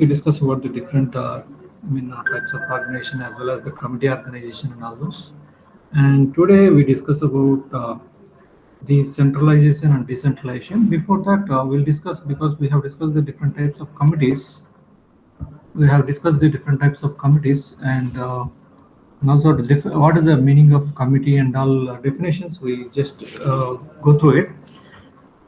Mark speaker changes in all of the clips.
Speaker 1: We discuss about the different types of organization as well as the committee organization and all those. And today we discuss about the centralization and decentralization. Before that, we'll discuss, because we have discussed the different types of committees. We have discussed the different types of committees, and also what is the meaning of committee and all definitions. We just go through it.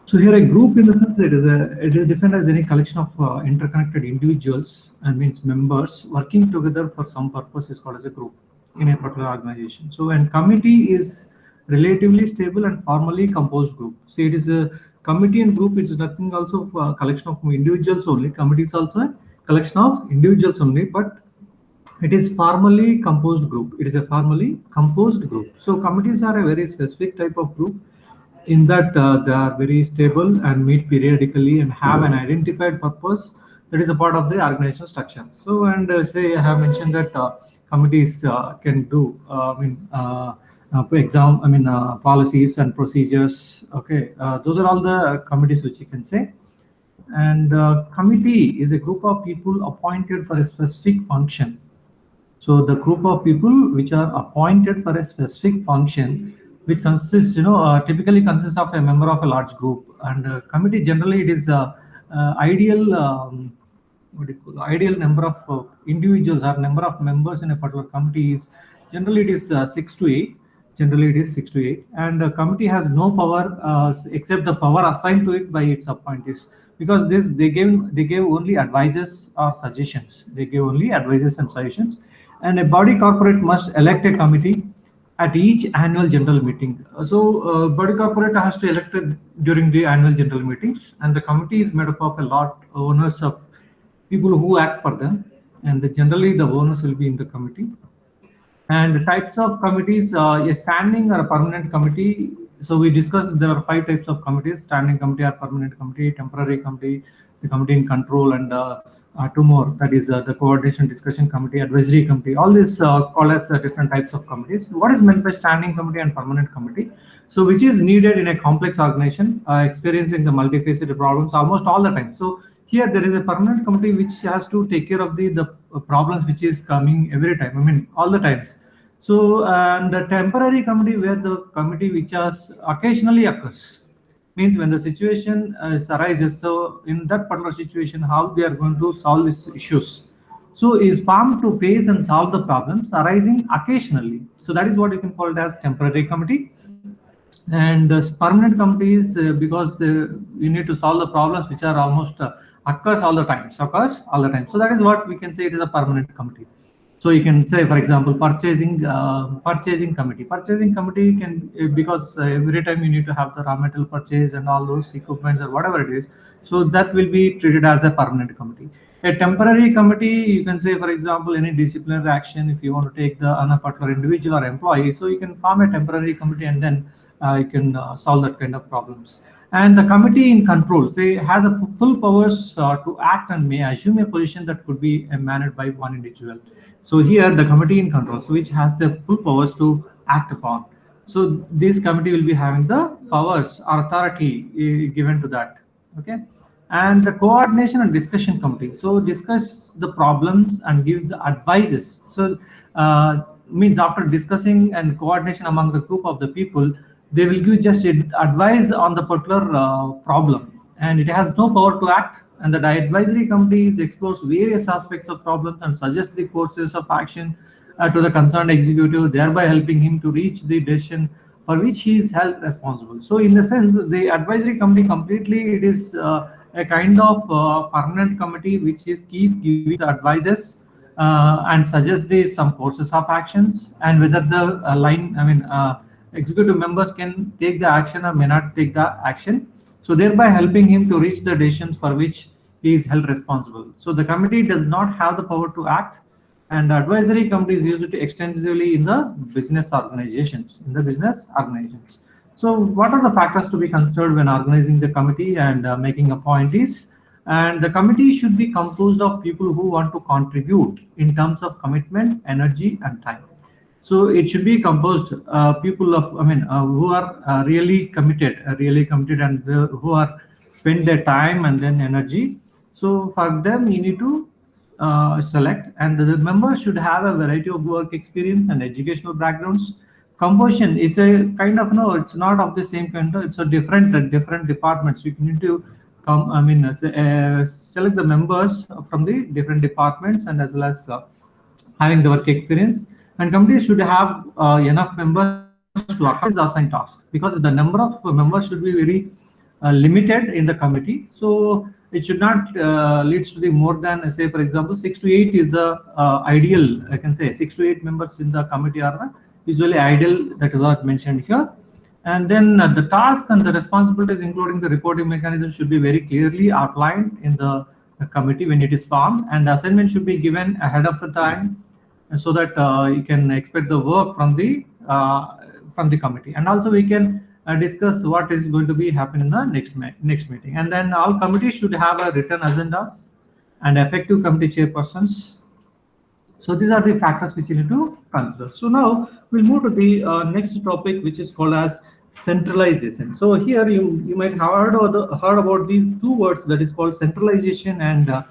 Speaker 1: So here a group, in the sense, it is defined as any collection of interconnected individuals, and means members working together for some purpose is called as a group in a particular organization. So and committee is relatively stable and formally composed group. So it is a committee and group. It is nothing also for a collection of individuals only. Committee is also a collection of individuals only, but it is formally composed group. It is a formally composed group. So committees are a very specific type of group, in that they are very stable and meet periodically and have an identified purpose that is a part of the organizational structure. So and say I have mentioned that committees can do policies and procedures. Okay, those are all the committees which you can say. And committee is a group of people appointed for a specific function. So the group of people which are appointed for a specific function, which consists, typically consists of a member of a large group. And committee generally it is ideal, what do you call, ideal number of individuals or number of members in a particular committee is generally it is 6 to 8. Generally it is 6 to 8, and the committee has no power except the power assigned to it by its appointees. Because this they gave only advices or suggestions. They gave only advices and suggestions, and a body corporate must elect a committee at each annual general meeting. So, body corporate has to elect it during the annual general meetings, and the committee is made up of a lot owners of people who act for them, and generally the owners will be in the committee. And the types of committees, a standing or a permanent committee. So we discussed there are 5 types of committees: standing committee or permanent committee, temporary committee, the committee in control, and 2 more. That is the coordination discussion committee, advisory committee. All these called as different types of committees. What is meant by standing committee and permanent committee? So which is needed in a complex organization experiencing the multifaceted problems almost all the time. So here there is a permanent committee which has to take care of the problems which is coming every time. I mean all the times. So and the temporary committee, where the committee which has occasionally occurs, means when the situation arises. So in that particular situation, how they are going to solve these issues. So is formed to face and solve the problems arising occasionally. So that is what you can call it as temporary committee. And permanent committees, because you need to solve the problems which are almost occurs all the time. So that is what we can say it is a permanent committee. So you can say, for example, purchasing committee. Purchasing committee can, because every time you need to have the raw material purchase and all those equipments or whatever it is. So that will be treated as a permanent committee. A temporary committee, you can say, for example, any disciplinary action. If you want to take on a particular individual or employee, so you can form a temporary committee, and then you can solve that kind of problems. And the committee in control, say, has a full powers to act and may assume a position that could be managed by one individual. So here the committee in control, so which has the full powers to act upon. So this committee will be having the powers or authority given to that. Okay. And the coordination and discussion committee, so discuss the problems and give the advices. So means after discussing and coordination among the group of the people, they will give just advice on the particular problem, and it has no power to act. And the advisory committee explores various aspects of problems and suggests the courses of action to the concerned executive, thereby helping him to reach the decision for which he is held responsible. So in the sense, the advisory committee completely, it is a kind of permanent committee which is keep giving the advices and suggest the some courses of actions, and whether the executive members can take the action or may not take the action, so thereby helping him to reach the decisions for which he is held responsible. So the committee does not have the power to act, and advisory committee is used extensively in the business organizations. So what are the factors to be considered when organizing the committee and making appointees? And the committee should be composed of people who want to contribute in terms of commitment, energy, and time. So it should be composed people of, who are really committed, and who are spend their time and then energy. So for them, you need to select, and the members should have a variety of work experience and educational backgrounds. Composition, it's a kind of, no, it's not of the same kind, it's a different departments. You need to come, select the members from the different departments, and as well as having the work experience. And committees should have enough members to accomplish the assigned task, because the number of members should be very limited in the committee. So it should not leads to the more than, say for example, 6 to 8 is the ideal. I can say 6 to 8 members in the committee are usually ideal. That is what mentioned here. And then the task and the responsibilities, including the reporting mechanism, should be very clearly outlined in the committee when it is formed, and the assignment should be given ahead of the time, so that you can expect the work from the committee. And also we can discuss what is going to be happening in the next meeting. And then all committees should have a written agendas and effective committee chairpersons. So these are the factors which you need to consider. So now we'll move to the next topic, which is called as centralization. So here you might have heard about these two words, that is called centralization and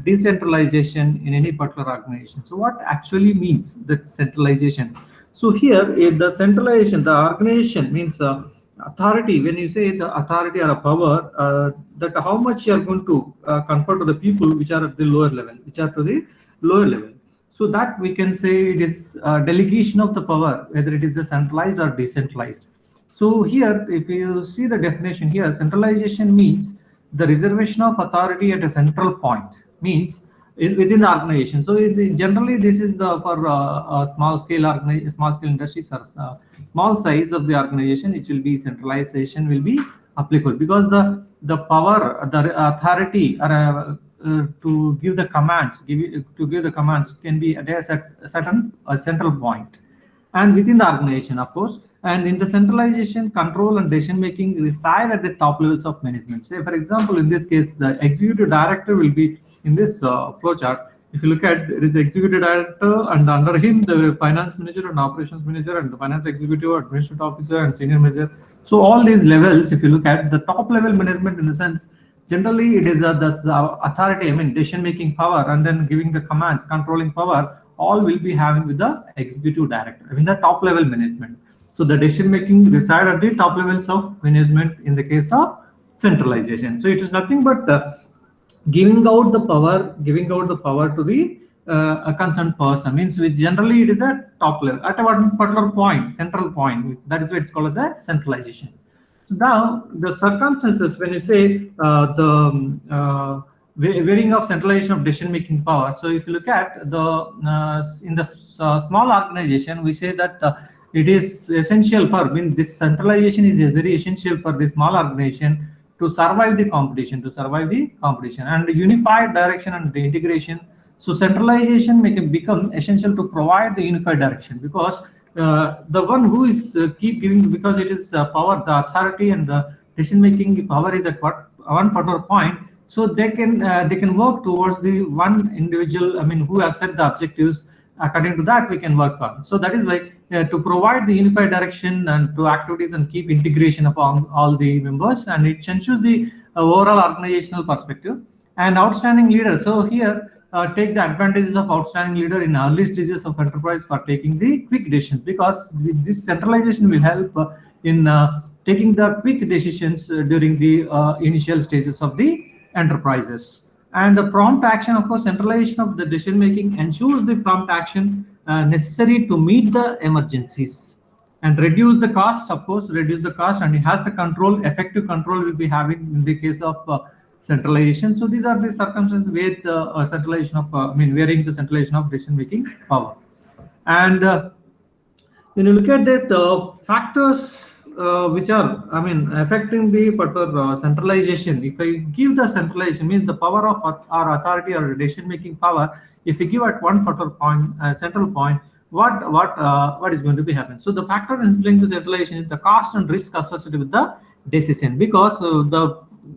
Speaker 1: decentralization in any particular organization. So what actually means the centralization? So here the centralization, the organization means authority. When you say the authority or a power, that how much you are going to confer to the people which are at the lower level, So that we can say it is delegation of the power, whether it is a centralized or decentralized. So here, if you see the definition here, centralization means the reservation of authority at a central point, means within the organization. So generally, this is for small scale industries or small size of the organization. It will be centralization will be applicable, because the power, the authority, or to give the commands, can be at a certain central point, and within the organization, of course. And in the centralization, control and decision making reside at the top levels of management. Say for example, in this case, the executive director will be in this flow chart. If you look at, there is executive director, and under him the finance manager and operations manager and the finance executive, administrative officer and senior manager. So all these levels, if you look at the top level management, in the sense, generally it is the authority, I mean decision making power, and then giving the commands, controlling power, all will be having with the executive director, I mean the top level management. So the decision making reside at the top levels of management in the case of centralization. So it is nothing but giving out the power to the a concerned person, means which generally it is at top level, at a particular point, central point. That is why it's called as a centralization. So now the circumstances, when you say the varying of centralization of decision making power. So if you look at the in the small organization, we say that it is essential for, I mean, this centralization is very essential for the small organization to survive the competition, and unified direction and the integration. So centralization may become essential to provide the unified direction, because the one who is keep giving, because it is power, the authority and the decision making power is at one particular point. So they can work towards the one individual, I mean, who has set the objectives. According to that, we can work on. So that is why to provide the unified direction and to activities and keep integration upon all the members, and it ensures the overall organizational perspective. And outstanding leader. So here, take the advantages of outstanding leader in early stages of enterprise for taking the quick decisions, because this centralization will help in taking the quick decisions during the initial stages of the enterprises. And the prompt action, of course, centralization of the decision making ensures the prompt action necessary to meet the emergencies and reduce the cost, and it has the control, effective control will be having in the case of centralization. So these are the circumstances with centralization of, varying the centralization of decision making power. And when you look at the factors which are, affecting the particular centralization. If I give the centralization, means the power of our authority or decision making power, if we give at one particular point, central point, what is going to be happen? So the factor influencing the centralization is the cost and risk associated with the decision, because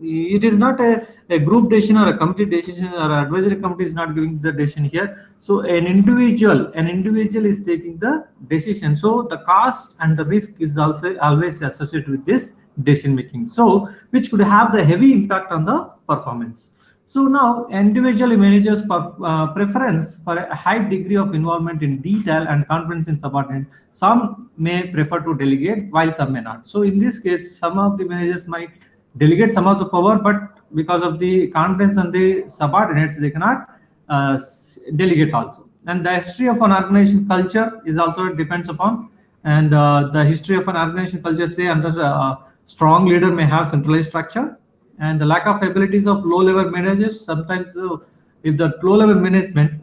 Speaker 1: it is not a group decision or a committee decision, or an advisory committee is not giving the decision here. So an individual is taking the decision. So the cost and the risk is also always associated with this decision making. So which could have the heavy impact on the performance. So now individual managers preference for a high degree of involvement in detail and confidence in subordinate. Some may prefer to delegate while some may not. So in this case, some of the managers might delegate some of the power, but because of the confidence on the subordinates, they cannot delegate also. And the history of an organization culture is also depends upon, and the history of an organization culture say under strong leader may have centralized structure, and the lack of abilities of low level managers sometimes if the low level management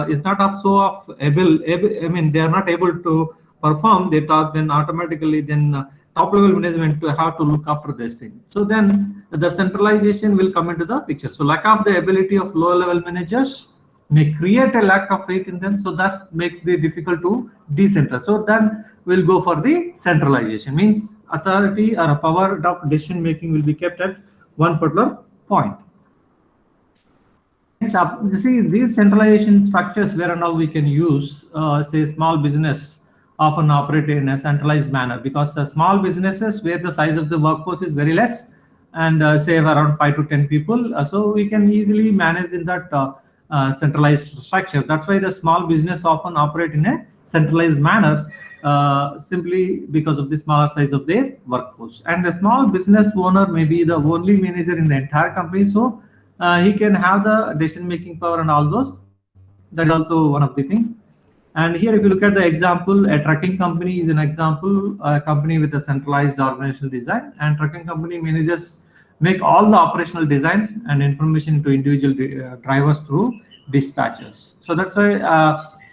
Speaker 1: is not of so of able, I mean they are not able to perform their task, then automatically then top level management to have to look after this thing. So then the centralization will come into the picture. So lack of the ability of low level managers may create a lack of faith in them, so that makes it difficult to decentralize. So then we'll go for the centralization, means authority or a power of decision making will be kept at one particular point. You see these centralization structures where and how we can use say small business often operate in a centralized manner, because small businesses where the size of the workforce is very less and say around 5 to 10 people, so we can easily manage in that centralized structure. That's why the small business often operate in a centralized manner, simply because of the smaller size of their workforce. And a small business owner may be the only manager in the entire company, so he can have the decision making power and all those. That is also one of the things. And here if you look at the example, a trucking company is an example, a company with a centralized organizational design, and trucking company managers make all the operational designs and information to individual drivers through dispatchers. So that's why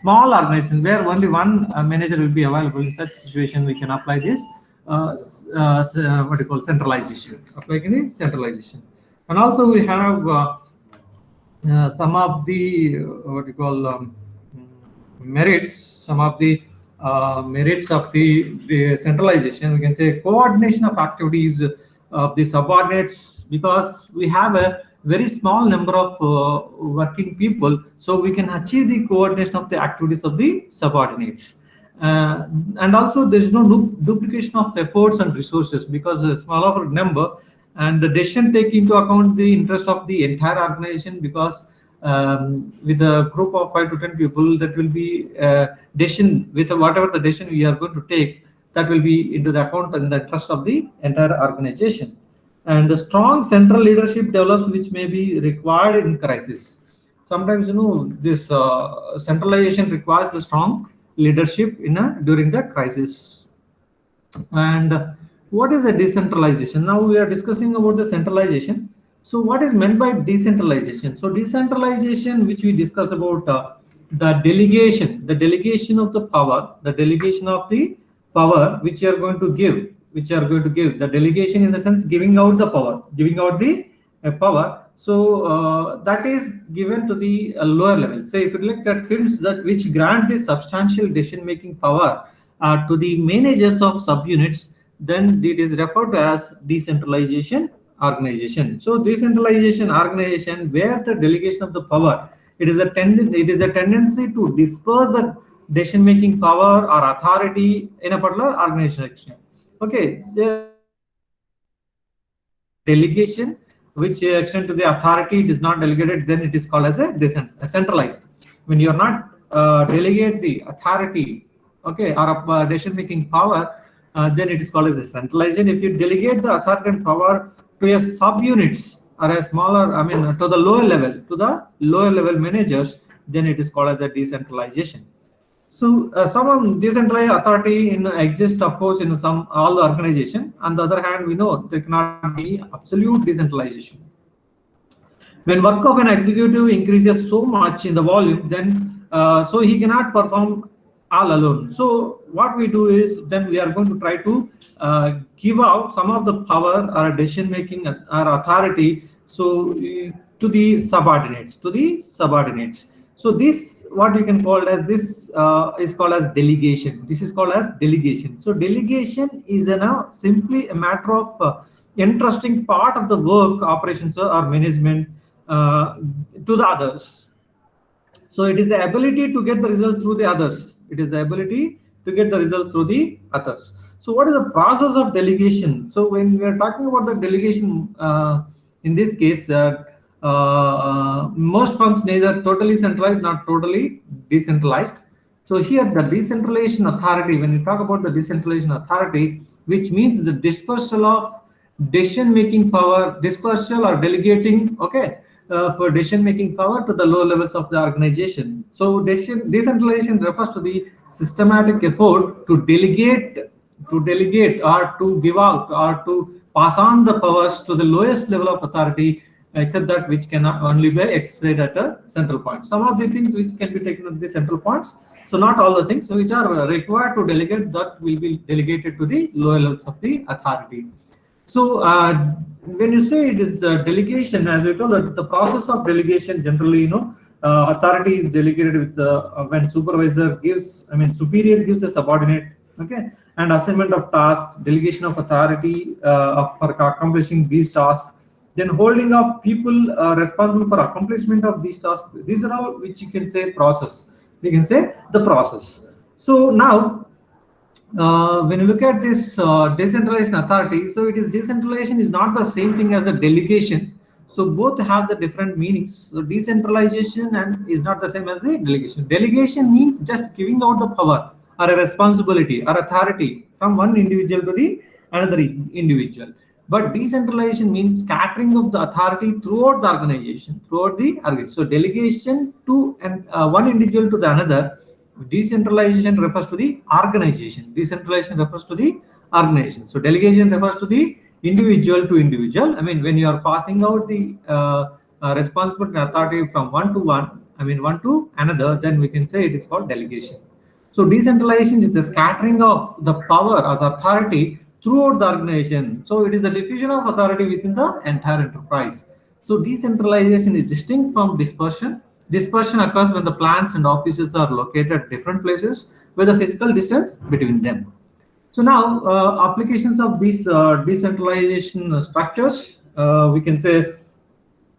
Speaker 1: small organization where only one manager will be available, in such situation we can apply this what you call centralization, apply any centralization. And also we have some of the what you call merits, some of the merits of the centralization. We can say coordination of activities of the subordinates, because we have a very small number of working people, so we can achieve the coordination of the activities of the subordinates. And also there is no duplication of efforts and resources, because a smaller number, and the decision take into account the interest of the entire organization, because with a group of 5 to 10 people, that will be decision with whatever the decision we are going to take, that will be into the account and the trust of the entire organization. And the strong central leadership develops, which may be required in crisis. Sometimes this centralization requires the strong leadership during the crisis. And what is a decentralization? Now we are discussing about the centralization. So what is meant by decentralization? So decentralization, which we discuss about the delegation of the power, the delegation of the power which you are going to give, the delegation in the sense giving out the power, giving out the power. So that is given to the lower level. So if you look at firms that which grant this substantial decision-making power to the managers of subunits, then it is referred to as decentralization organization. So decentralization organization where the delegation of the power, it is a tendency to disperse the decision-making power or authority in a particular organization. Okay, delegation which extend to the authority, it is not delegated, then it is called as a centralized. When you are not delegate the authority, okay, or decision making power, then it is called as a centralization. If you delegate the authority and power to a subunits or a smaller, I mean to the lower level managers, then it is called as a decentralization. So some decentralized authority exists, of course, in all the organization. On the other hand, we know there cannot be absolute decentralization. When work of an executive increases so much in the volume, then so he cannot perform all alone. So what we do is then we are going to try to give out some of the power or decision making or authority so to the subordinates. So this what you can call as this is called as delegation. This is called as delegation. So delegation is simply a matter of entrusting part of the work operations or management to the others. So it is the ability to get the results through the others. So what is the process of delegation? So when we are talking about the delegation, in this case, most firms neither totally centralized nor totally decentralized. So here the decentralization authority, when you talk about the decentralization authority, which means the dispersal of decision making power, dispersal or delegating, okay, for decision making power to the lower levels of the organization. So decentralization refers to the systematic effort to delegate or to give out or to pass on the powers to the lowest level of authority, except that which can only be exercised at a central point. Some of the things which can be taken at the central points, so not all the things which are required to delegate, that will be delegated to the lower levels of the authority. So when you say it is delegation, as I told, that the process of delegation generally, authority is delegated with the when supervisor gives, superior gives a subordinate, okay, and assignment of tasks, delegation of authority for accomplishing these tasks, then holding of people responsible for accomplishment of these tasks. These are all which you can say process. We can say the process. So now, when you look at this decentralization authority, so it is decentralization is not the same thing as the delegation. So both have the different meanings. So decentralization and is not the same as the delegation. Delegation means just giving out the power or a responsibility or authority from one individual to the another individual. But decentralization means scattering of the authority throughout the organization, So delegation to one individual to the another. Decentralization refers to the organization. Decentralization refers to the organization. So delegation refers to the individual to individual. When you are passing out the responsibility and authority from one to one, one to another, then we can say it is called delegation. So decentralization is the scattering of the power or the authority throughout the organization. So it is the diffusion of authority within the entire enterprise. So decentralization is distinct from dispersion. Dispersion occurs when the plants and offices are located at different places with a physical distance between them. So now, applications of these decentralization structures, we can say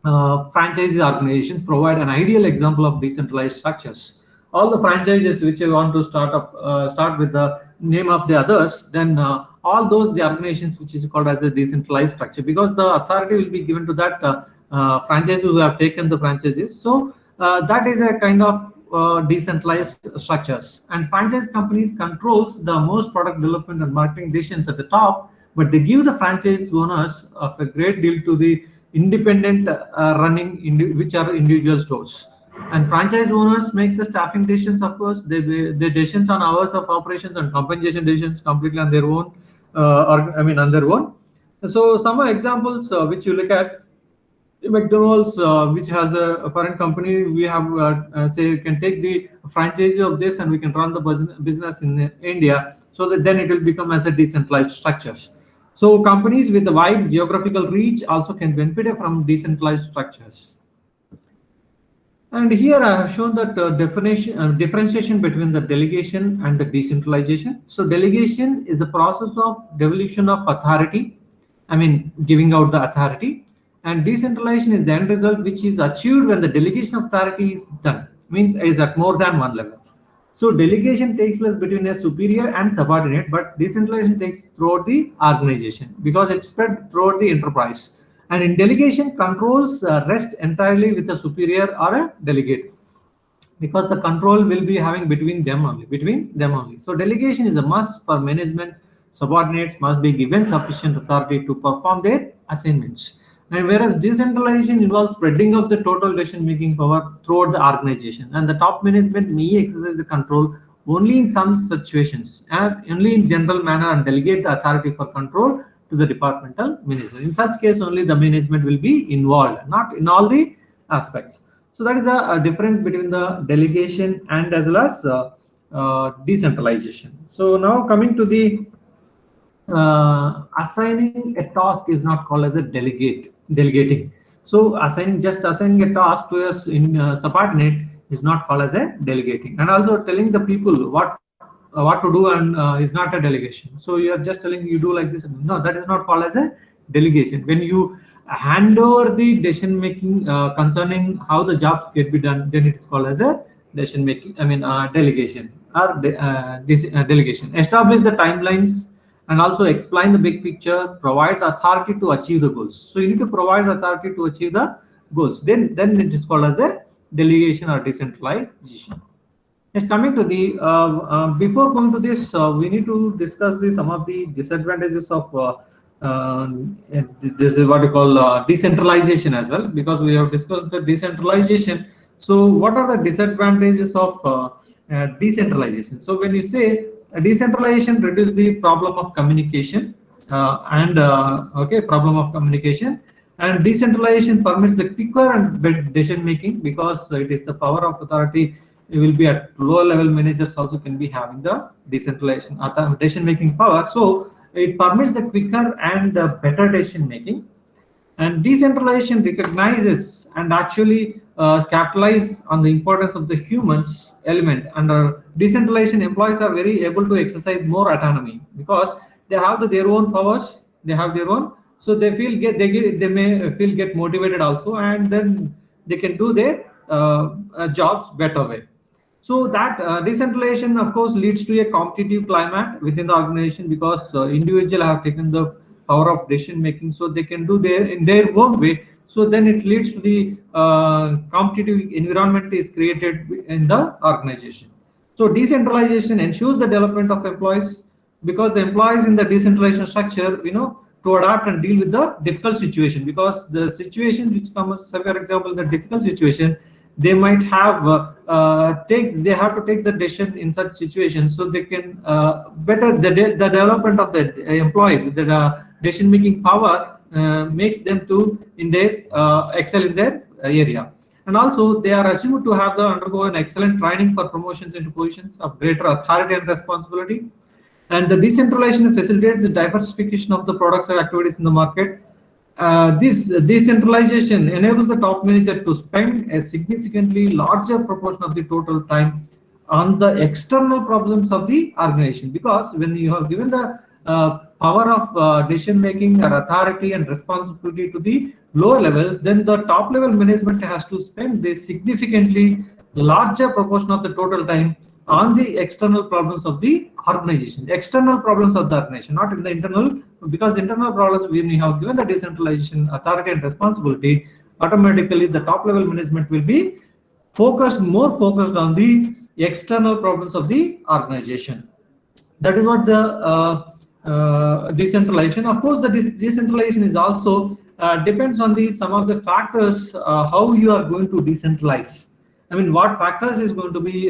Speaker 1: franchise organizations provide an ideal example of decentralized structures. All the franchises which you want to start with the name of the others, then all those organizations which is called as a decentralized structure, because the authority will be given to that franchise who have taken the franchises. So that is a kind of decentralized structures. And franchise companies controls the most product development and marketing decisions at the top, but they give the franchise owners of a great deal to the independent running, which are individual stores. And franchise owners make the staffing decisions, of course, the decisions on hours of operations and compensation decisions completely on their own, on their own. So some examples which you look at, McDonald's, which has a foreign company, we have say you can take the franchise of this and we can run the business in India, so that then it will become as a decentralized structures. So companies with a wide geographical reach also can benefit from decentralized structures. And here I have shown that differentiation between the delegation and the decentralization. So delegation is the process of devolution of authority, giving out the authority. And decentralization is the end result, which is achieved when the delegation of authority is done, means is at more than one level. So delegation takes place between a superior and subordinate, but decentralization takes throughout the organization because it's spread throughout the enterprise. And in delegation, controls rest entirely with a superior or a delegate, because the control will be having between them only. So delegation is a must for management. Subordinates must be given sufficient authority to perform their assignments. And whereas decentralization involves spreading of the total decision-making power throughout the organization, and the top management may exercise the control only in some situations and only in general manner and delegate the authority for control to the departmental manager. In such case, only the management will be involved, not in all the aspects. So that is the difference between the delegation and as well as decentralization. So now coming to the assigning a task is not called as a delegating. So assigning a task to a subordinate is not called as a delegating. And also telling the people what to do and is not a delegation. So you are just telling you do like this. No, that is not called as a delegation. When you hand over the decision making concerning how the jobs get be done, then it is called as a decision making. Delegation or delegation. Establish the timelines and also explain the big picture. Provide the authority to achieve the goals. So you need to provide authority to achieve the goals. Then it is called as a delegation or decentralization. Yes, coming to the before going to this, we need to discuss some of the disadvantages of uh, this is what we call decentralization as well, because we have discussed the decentralization. So, what are the disadvantages of decentralization? So, when you say decentralization, reduce the problem of communication and okay, problem of communication, and decentralization permits the quicker and better decision making, because it is the power of authority. It will be at lower level managers also can be having the decentralization decision making power. So it permits the quicker and better decision making. And decentralization recognizes and actually capitalize on the importance of the humans element. Under decentralization, employees are very able to exercise more autonomy, because they have their own powers, they have their own, so they feel they may feel get motivated also, and then they can do their jobs better way. So that decentralization, of course, leads to a competitive climate within the organization, because individuals have taken the power of decision making, so they can do their in their own way. So then it leads to the competitive environment is created in the organization. So decentralization ensures the development of employees, because the employees in the decentralization structure, to adapt and deal with the difficult situation, because the situation which comes, for example, the difficult situation, they might have they have to take the decision in such situations, so they can better the development of the employees, the decision making power makes them to in their excel in their area. And also they are assumed to have the undergo an excellent training for promotions into positions of greater authority and responsibility. And the decentralization facilitates the diversification of the products and activities in the market. This decentralization enables the top manager to spend a significantly larger proportion of the total time on the external problems of the organization, because when you have given the power of decision making or authority and responsibility to the lower levels, then the top level management has to spend this significantly larger proportion of the total time on the external problems of the organization, external problems of the organization, not in the internal, because the internal problems, when you have given the decentralization authority and responsibility, automatically the top level management will be more focused on the external problems of the organization. That is what the decentralization. Of course, the decentralization is also depends on the some of the factors how you are going to decentralize. I mean, what factors is going to be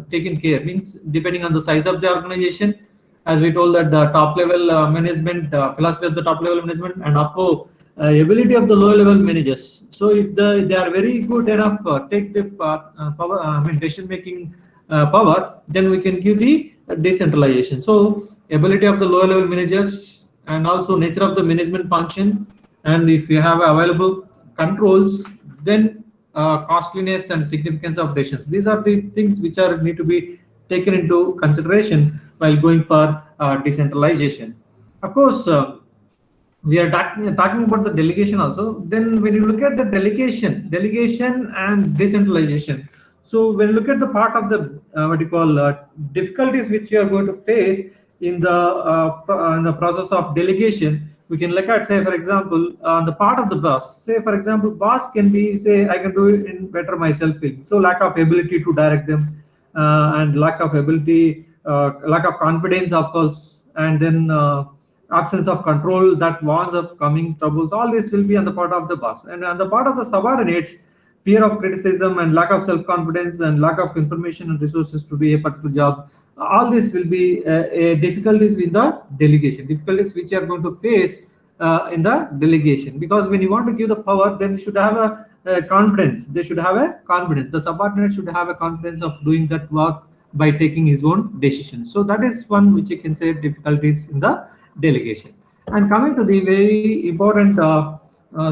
Speaker 1: taken care, means depending on the size of the organization, as we told that the top level management philosophy of the top level management, and of course ability of the lower level managers. So if they are very good enough take the power, I mean decision making power, then we can give the decentralization. So ability of the lower level managers, and also nature of the management function, and if you have available controls, then costliness and significance of decisions. These are the things which are need to be taken into consideration while going for decentralization. Of course, we are talking about the delegation also. Then when you look at the delegation and decentralization, so when you look at the part of the what you call difficulties which you are going to face in the process of delegation, we can look at, say for example, on the part of the boss. Say for example, boss can be, say, I can do it in better myself feeling. So lack of ability to direct them, and lack of ability, lack of confidence, of course, and then absence of control that warns of coming troubles. All this will be on the part of the boss, and on the part of the subordinates, fear of criticism and lack of self-confidence and lack of information and resources to do a particular job. All this will be difficulties in the delegation, difficulties which you are going to face in the delegation, because when you want to give the power, then you should have a confidence. They should have a confidence. The subordinate should have a confidence of doing that work by taking his own decisions. So that is one which you can say difficulties in the delegation. And coming to the very important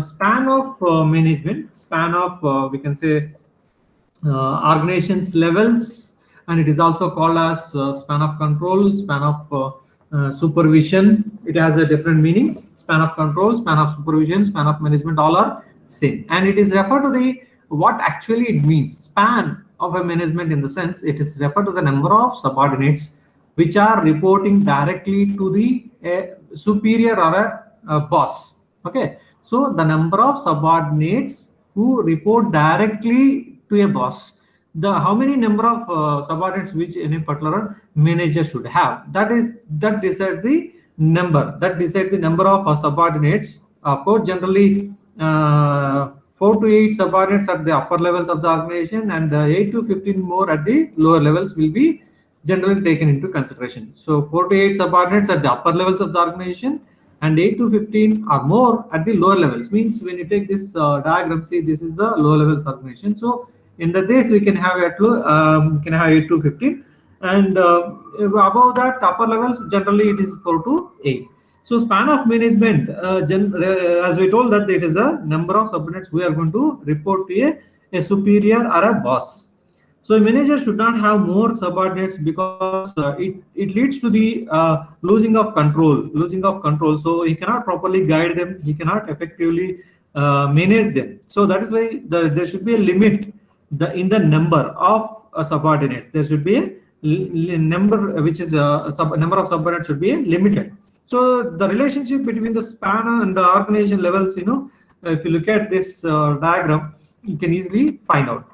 Speaker 1: span of management, span of we can say organizations levels, and it is also called as span of control, span of supervision. It has a different meanings. Span of control, span of supervision, span of management, all are same, and it is referred to the what actually it means. Span of a management, in the sense it is referred to the number of subordinates which are reporting directly to the superior or a boss. Okay, so the number of subordinates who report directly to a boss. The how many number of subordinates which any particular manager should have. That decides the number. That decides the number of subordinates. Of course, generally 4 to 8 subordinates at the upper levels of the organization, and 8 to 15 more at the lower levels will be generally taken into consideration. So 4 to 8 subordinates at the upper levels of the organization, and 8 to 15 or more at the lower levels. Means when you take this diagram, see this is the lower levels organization. So in the this we can have can have 8 to 15, and above that upper levels generally it is 4 to 8. So span of management, as we told that it is a number of subordinates we are going to report to a superior or a boss. So a manager should not have more subordinates because it leads to the losing of control. Losing of control. So he cannot properly guide them. He cannot effectively manage them. So that is why there should be a limit in the number of subordinates. There should be a number which is number of subordinates should be limited. So the relationship between the span and the organization levels, if you look at this diagram, you can easily find out.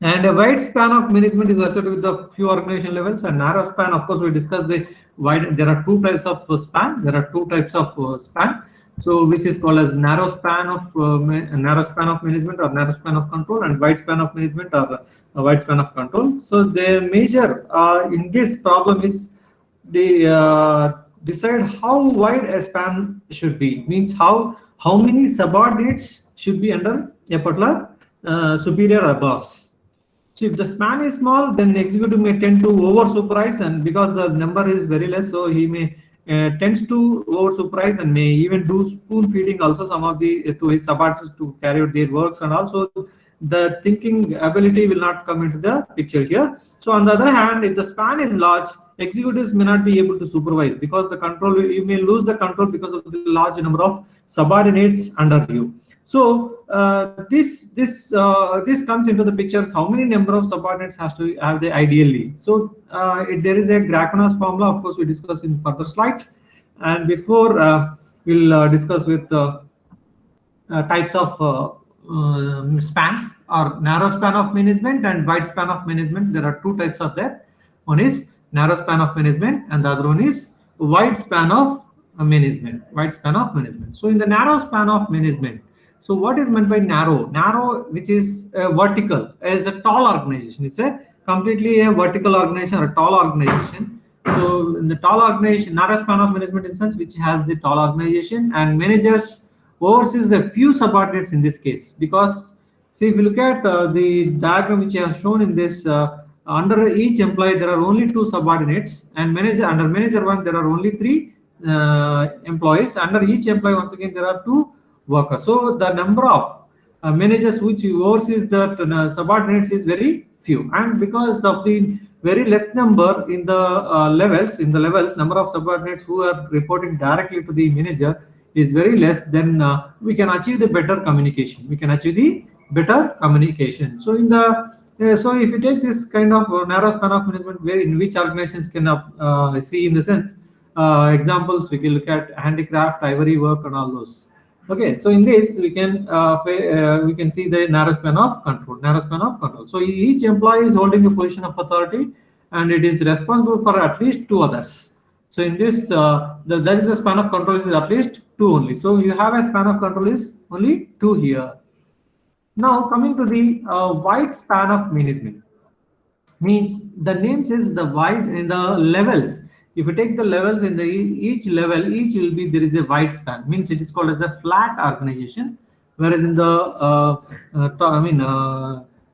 Speaker 1: And a wide span of management is associated with the few organization levels, and narrow span, of course, we discussed the wide. There are two types of span. There are two types of span. So, which is called as narrow span of management or narrow span of control, and wide span of management or wide span of control. So, the major in this problem is the decide how wide a span should be. Means how many subordinates should be under a particular superior or boss. So if the span is small, then executive may tend to over supervise, and because the number is very less, so he may tends to over supervise and may even do spoon feeding also some of the to his subordinates to carry out their works, and also the thinking ability will not come into the picture here. So on the other hand, if the span is large, executives may not be able to supervise because the control, you may lose the control because of the large number of subordinates under you. So this comes into the picture. How many number of subordinates has to have the ideally? So there is a Gracchus formula. Of course, we discuss in further slides. And before we'll discuss with types of spans, or narrow span of management and wide span of management. There are two types of that. One is narrow span of management, and the other one is wide span of management. Wide span of management. So in the narrow span of management. So what is meant by narrow? Narrow, which is vertical, as a tall organization. It's a completely a vertical organization or a tall organization. So in the tall organization, narrow span of management instance, which has the tall organization, and managers oversees a few subordinates in this case. Because see, if you look at the diagram which I have shown in this, under each employee there are only 2 subordinates, and under manager 1 there are only 3 employees. Under each employee, once again, there are 2 workers. So the number of managers which oversees the subordinates is very few, and because of the very less number in the levels, number of subordinates who are reporting directly to the manager is very less, then we can achieve the better communication. So in the so if you take this kind of narrow span of management, where in which organizations can see in the sense examples, we can look at handicraft, ivory work, and all those. Okay, so in this we can see the narrow span of control. So each employee is holding a position of authority, and it is responsible for at least 2 others. So in this, that is the span of control is at least 2 only. So you have a span of control is only 2 here. Now coming to the wide span of management, means the name says the wide in the levels. If you take the levels in the each level, will be there is a wide span. Means it is called as a flat organization, whereas in the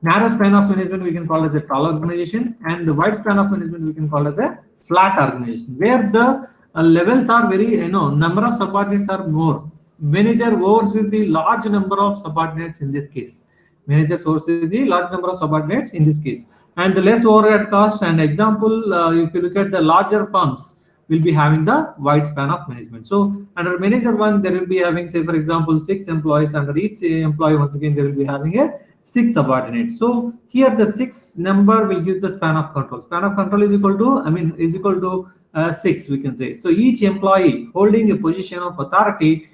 Speaker 1: narrow span of management we can call as a tall organization, and the wide span of management we can call as a flat organization, where the levels are very number of subordinates are more. Manager oversees the large number of subordinates in this case. Manager oversees the large number of subordinates in this case, and the less overhead cost. And example, if you look at the larger firms, will be having the wide span of management. So under manager 1, there will be having, say for example, 6 employees. Under each employee, once again, they will be having a 6 subordinates. So here the 6 number will give the span of control. Span of control is equal to 6, we can say. So each employee holding a position of authority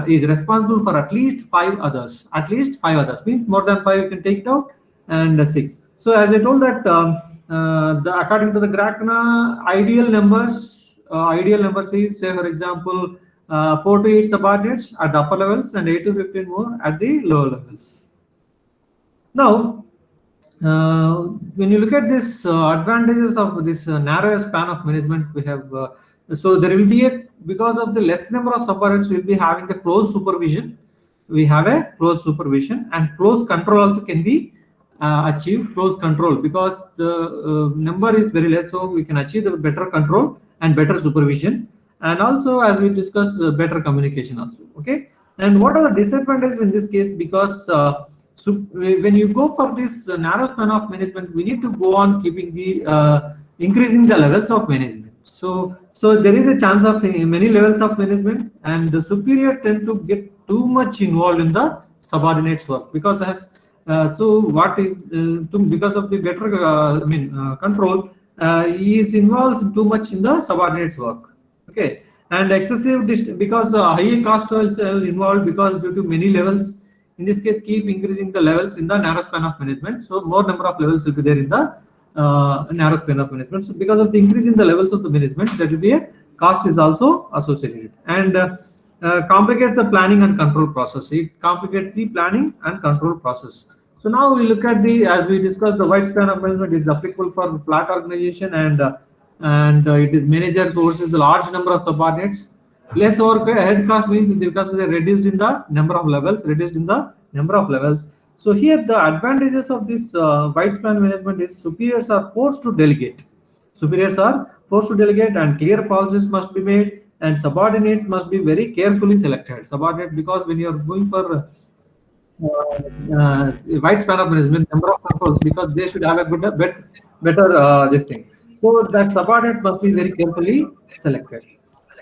Speaker 1: is responsible for at least five others. At least five others means more than five you can take it out, and six. So as I told that according to the Grachna, ideal numbers is, say for example, 4 to 8 subordinates at the upper levels and 8 to 15 more at the lower levels. Now, when you look at this advantages of this narrow span of management, we have so there will be a, because of the less number of subordinates, we'll be having the close supervision. We have a close supervision, and close control also can be achieved. Close control, because the number is very less, so we can achieve the better control and better supervision, and also as we discussed, better communication also. Okay, and what are the disadvantages in this case? Because so when you go for this narrow span of management, we need to go on keeping the increasing the levels of management. So there is a chance of many levels of management, and the superior tend to get too much involved in the subordinates work, because as so what is because of the better control, he is involved too much in the subordinates work. Okay, and excessive because high cost also involved, because due to many levels, in this case keep increasing the levels in the narrow span of management, so more number of levels will be there in the narrow span of management. So because of the increase in the levels of the management, there will be a cost is also associated, and complicates the planning and control process. It complicates the planning and control process. So now we look at the, as we discussed, the wide span of management is applicable for flat organization, and it is managers versus the large number of subordinates. Less overhead cost means because they reduced in the number of levels, reduced in the number of levels. So here the advantages of this wide span management is superiors are forced to delegate. Superiors are forced to delegate, and clear policies must be made, and subordinates must be very carefully selected. Subordinate, because when you are going for wide span of management, number of controls, because they should have a good, better this thing. So that subordinate must be very carefully selected.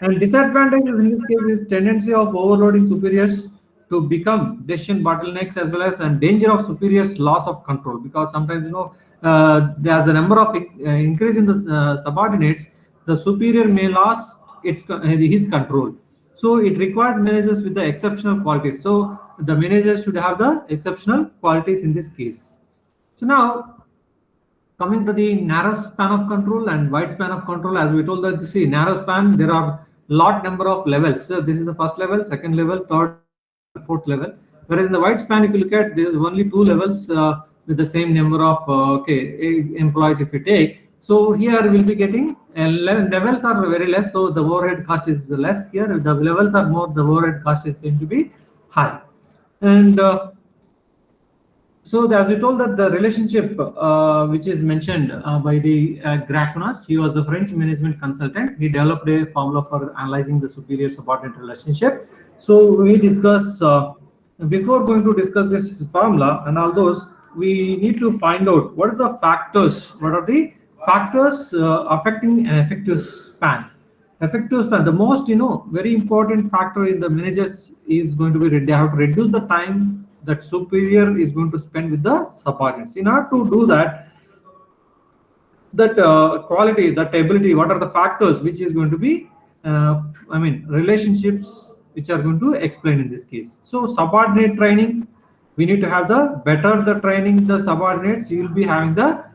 Speaker 1: And disadvantages in this case is tendency of overloading superiors to become decision bottlenecks, as well as and danger of superiors loss of control, because sometimes as the number of increase in the subordinates, the superior may lose his control. So it requires managers with the exceptional qualities. So the managers should have the exceptional qualities in this case. So now coming to the narrow span of control and wide span of control, as we told that, see, narrow span, there are lot number of levels. So this is the first level, second level, third level, fourth level. Whereas in the wide span, if you look at, there is only two levels with the same number of employees if you take. So here we'll be getting levels are very less, so the overhead cost is less. Here the levels are more, the overhead cost is going to be high. And so as you told that the relationship which is mentioned by the Gracchus, he was the French management consultant. He developed a formula for analyzing the superior subordinate relationship. So we discuss before going to discuss this formula and all those, we need to find out what is the factors. What are the factors affecting an effective span? Effective span. The most very important factor in the managers is going to be they have to reduce the time that superior is going to spend with the subordinates. In order to do that, that quality, that ability, what are the factors which is going to be, relationships which are going to explain in this case. So subordinate training, we need to have the better the training the subordinates, you will be having the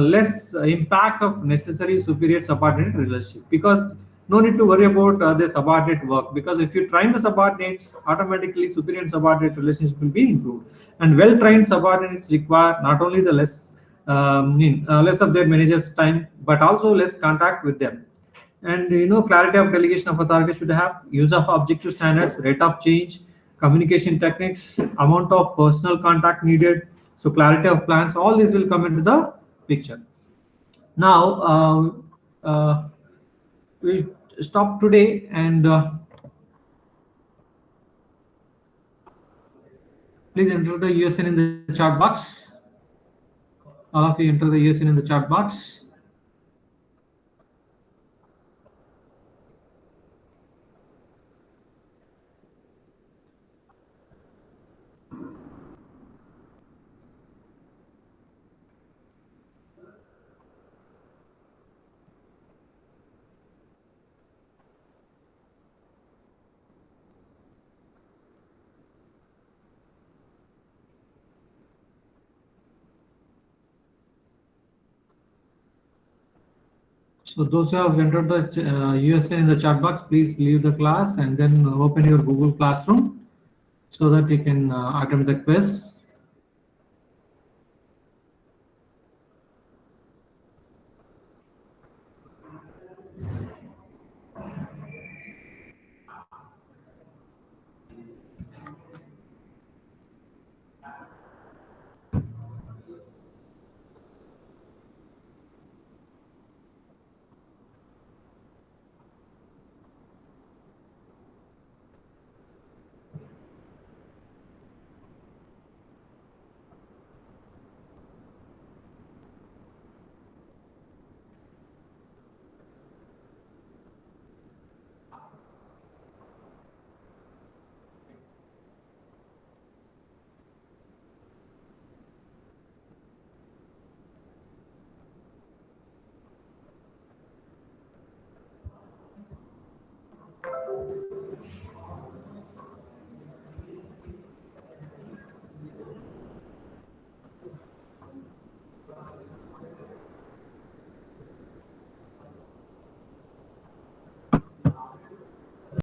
Speaker 1: less impact of necessary superior subordinate relationship, because no need to worry about the subordinate work, because if you train the subordinates, automatically superior and subordinate relationship will be improved. And well trained subordinates require not only the less of their managers time, but also less contact with them. And clarity of delegation of authority should have, use of objective standards, rate of change, communication techniques, amount of personal contact needed, so clarity of plans, all these will come into the picture. Now we stop today, and please enter the USN in the chat box. All of you enter the USN in the chat box. So those who have entered the USN in the chat box, please leave the class and then open your Google Classroom so that you can attempt the quiz.